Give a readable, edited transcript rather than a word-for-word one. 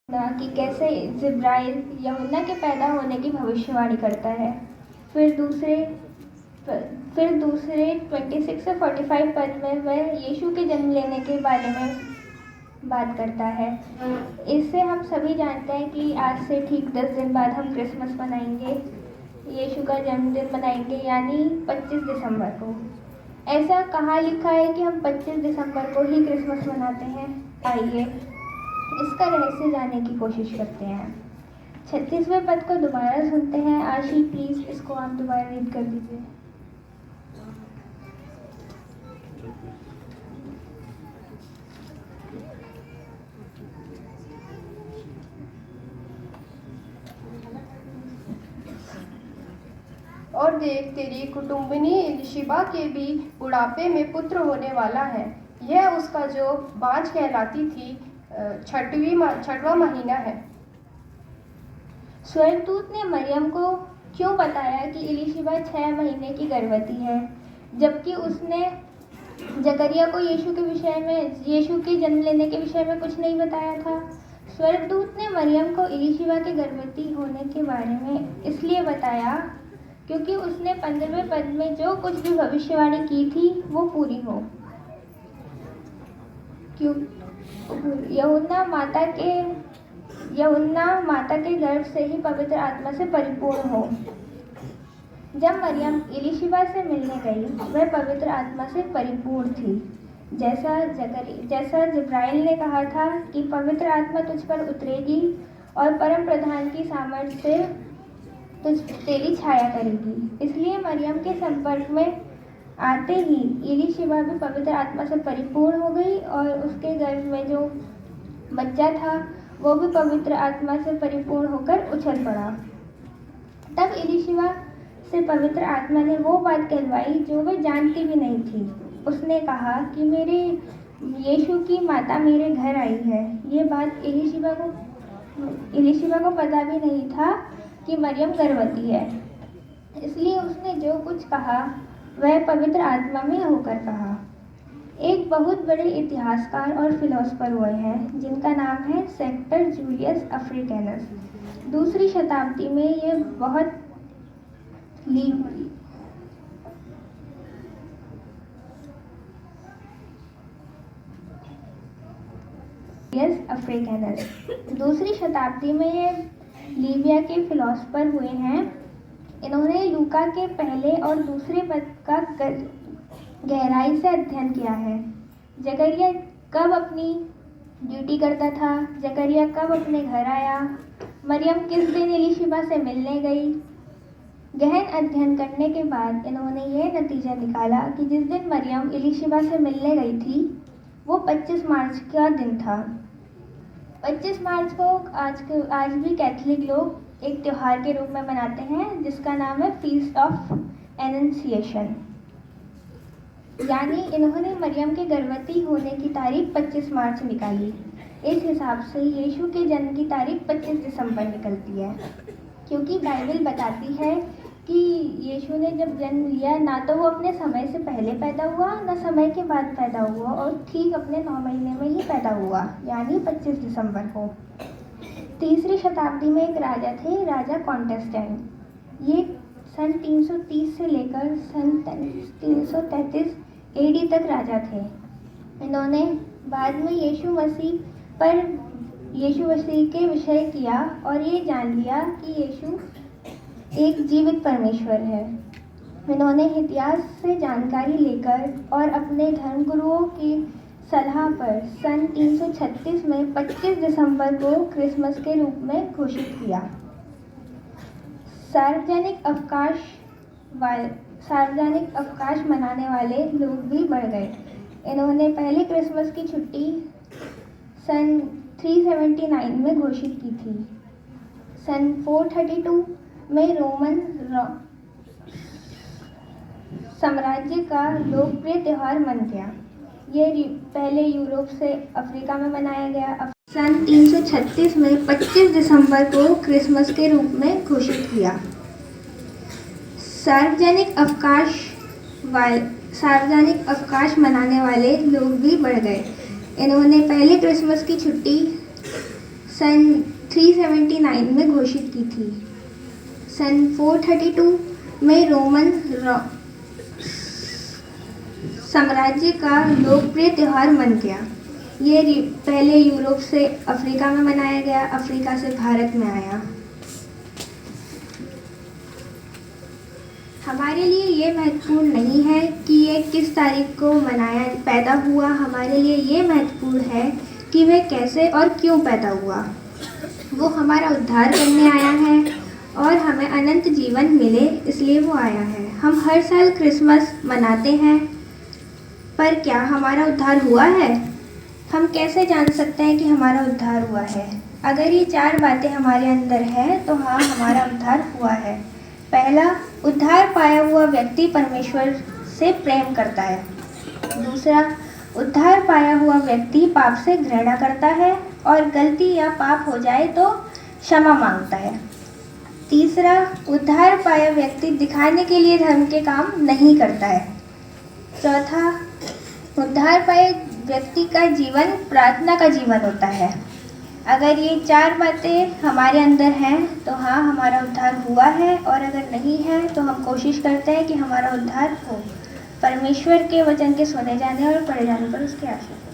कि कैसे जिब्राइल यूहन्ना के पैदा होने की भविष्यवाणी करता है। फिर दूसरे 26 से 45 पद में वह यीशु के जन्म लेने के बारे में बात करता है। इससे हम सभी जानते हैं कि आज से ठीक 10 दिन बाद हम क्रिसमस मनाएंगे, यीशु का जन्मदिन मनाएंगे, यानी 25 दिसंबर को। ऐसा कहाँ लिखा है कि हम 25 दिसंबर को ही क्रिसमस मनाते हैं? आइए इसका रहस्य जानने की कोशिश करते हैं। 36वें पद को दोबारा सुनते हैं। आशी प्लीज इसको आप दोबारा रीड कर दीजिए। और देख, तेरी कुटुंबिनी एलीशिबा के भी बुढ़ापे में पुत्र होने वाला है। यह उसका जो बाँझ कहलाती थी छठवां महीना है। स्वर्गदूत ने मरियम को क्यों बताया कि एलीशिबा 6 महीने की गर्भवती है, जबकि उसने जकरिया को यीशु के जन्म लेने के विषय में कुछ नहीं बताया था? स्वर्गदूत ने मरियम को एलीशिबा के गर्भवती होने के बारे में इसलिए बताया क्योंकि उसने 15वें पद में जो कुछ भी भविष्यवाणी की थी वो पूरी हो। क्यों? यूहन्ना माता के गर्भ से ही पवित्र आत्मा से परिपूर्ण हो। जब मरियम एलीशिबा से मिलने गई, वह पवित्र आत्मा से परिपूर्ण थी। जैसा जिब्राइल ने कहा था कि पवित्र आत्मा तुझ पर उतरेगी और परम प्रधान की सामर्थ्य से तेरी छाया करेगी। इसलिए मरियम के संपर्क में आते ही एलीशिबा भी पवित्र आत्मा से परिपूर्ण हो गई और उसके गर्भ में जो बच्चा था वो भी पवित्र आत्मा से परिपूर्ण होकर उछल पड़ा। तब एलीशिबा से पवित्र आत्मा ने वो बात कहलवाई जो वह जानती भी नहीं थी। उसने कहा कि मेरे यीशु की माता मेरे घर आई है। ये बात एलीशिबा को पता भी नहीं था कि मरियम गर्भवती है। इसलिए उसने जो कुछ कहा वह पवित्र आत्मा में होकर कहा। एक बहुत बड़े इतिहासकार और फिलोसफर हुए हैं जिनका नाम है सेक्टर जूलियस अफ्रीकैनस। दूसरी शताब्दी में ये बहुत दूसरी शताब्दी में ये लीबिया के फिलोसफर हुए हैं। इन्होंने लूका के पहले और दूसरे पद का गहराई से अध्ययन किया है। जकरिया कब अपनी ड्यूटी करता था, जकरिया कब अपने घर आया, मरियम किस दिन एलीशिबा से मिलने गई। गहन अध्ययन करने के बाद इन्होंने यह नतीजा निकाला कि जिस दिन मरियम एलीशिबा से मिलने गई थी वो 25 मार्च का दिन था। 25 मार्च को आज भी कैथोलिक लोग एक त्योहार के रूप में मनाते हैं जिसका नाम है फीस्ट ऑफ एनंसिएशन। यानी इन्होंने मरियम के गर्भवती होने की तारीख 25 मार्च निकाली। इस हिसाब से यीशु के जन्म की तारीख 25 दिसंबर निकलती है, क्योंकि बाइबल बताती है कि यीशु ने जब जन्म लिया ना तो वो अपने समय से पहले पैदा हुआ ना समय के बाद पैदा हुआ, और ठीक अपने 9 महीने में ही पैदा हुआ, यानी 25 दिसंबर को। तीसरी शताब्दी में एक राजा थे, राजा कॉन्टेस्टेंट। ये सन 330 से लेकर सन 333 एडी तक राजा थे। इन्होंने बाद में यीशु मसीह के विषय किया और ये जान लिया कि यीशु एक जीवित परमेश्वर है। इन्होंने इतिहास से जानकारी लेकर और अपने धर्मगुरुओं की सलाह पर सन 336 में 25 दिसंबर को क्रिसमस के रूप में घोषित किया। सार्वजनिक अवकाश मनाने वाले लोग भी बढ़ गए। इन्होंने पहले क्रिसमस की छुट्टी सन 379 में घोषित की थी। सन 432 में रोमन साम्राज्य का लोकप्रिय त्यौहार बन गया। ये पहले यूरोप से अफ्रीका में मनाया गया। सन 336 में 25 दिसंबर को क्रिसमस के रूप में घोषित किया। सार्वजनिक अवकाश मनाने वाले लोग भी बढ़ गए। इन्होंने पहले क्रिसमस की छुट्टी सन 379 में घोषित की थी। सन 432 में रोमन साम्राज्य का लोकप्रिय त्यौहार बन गया। ये पहले यूरोप से अफ्रीका में मनाया गया, अफ्रीका से भारत में आया। हमारे लिए ये महत्वपूर्ण नहीं है कि ये किस तारीख को पैदा हुआ। हमारे लिए ये महत्वपूर्ण है कि वह कैसे और क्यों पैदा हुआ। वो हमारा उद्धार करने आया है और हमें अनंत जीवन मिले, इसलिए वो आया है। हम हर साल क्रिसमस मनाते हैं, पर क्या हमारा उद्धार हुआ है? हम कैसे जान सकते हैं कि हमारा उद्धार हुआ है? अगर ये 4 बातें हमारे अंदर है तो हाँ, हमारा उद्धार हुआ है। पहला, उद्धार पाया हुआ व्यक्ति परमेश्वर से प्रेम करता है। दूसरा, उद्धार पाया हुआ व्यक्ति पाप से घृणा करता है और गलती या पाप हो जाए तो क्षमा मांगता है। तीसरा, उद्धार पाया व्यक्ति दिखाने के लिए धर्म के काम नहीं करता है। चौथा, उद्धार पाए व्यक्ति का जीवन प्रार्थना का जीवन होता है। अगर ये 4 बातें हमारे अंदर हैं तो हाँ, हमारा उद्धार हुआ है, और अगर नहीं है तो हम कोशिश करते हैं कि हमारा उद्धार हो। परमेश्वर के वचन के सुने जाने और पढ़े जाने पर उसके आशीर्वाद।